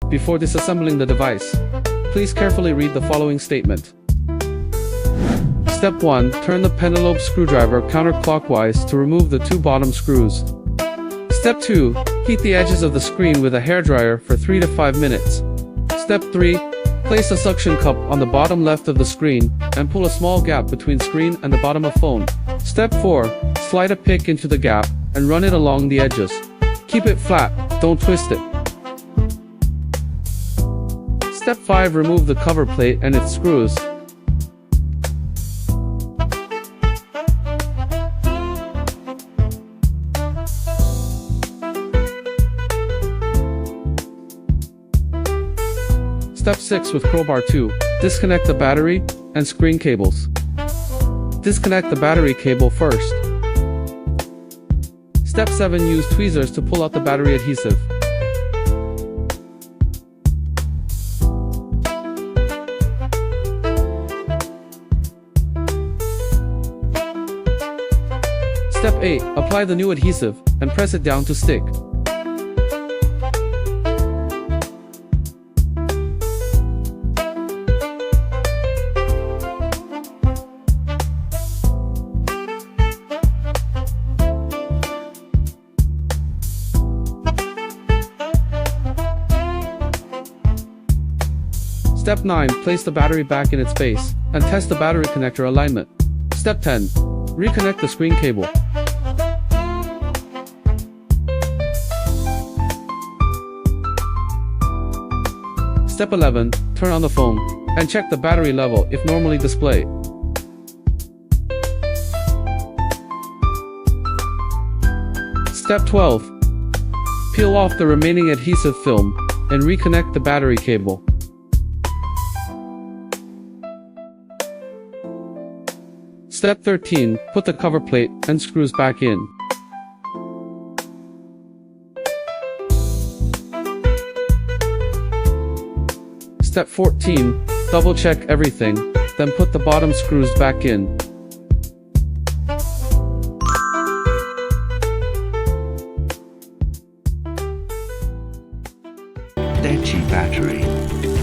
before disassembling the device. Please carefully read the following statement. Step 1. Turn the pentalobe screwdriver counterclockwise to remove the 2 bottom screws. Step 2. Heat the edges of the screen with a hairdryer for 3 to 5 minutes. Step 3. Place a suction cup on the bottom left of the screen and pull a small gap between screen and the bottom of phone. Step 4. Slide a pick into the gap and run it along the edges. Keep it flat, don't twist it. Step 5. Remove the cover plate and its screws. Step 6. With crowbar 2, disconnect the battery and screen cables. Disconnect the battery cable first. Step 7. Use tweezers to pull out the battery adhesive. Step 8. Apply the new adhesive and press it down to stick. Step 9. Place the battery back in its base and test the battery connector alignment. Step 10. Reconnect the screen cable. Step 11. Turn on the phone and check the battery level if normally displayed. Step 12. Peel off the remaining adhesive film and reconnect the battery cable. Step 13. Put the cover plate and screws back in. Step 14. Double check everything, then put the bottom screws back in. DEJI battery.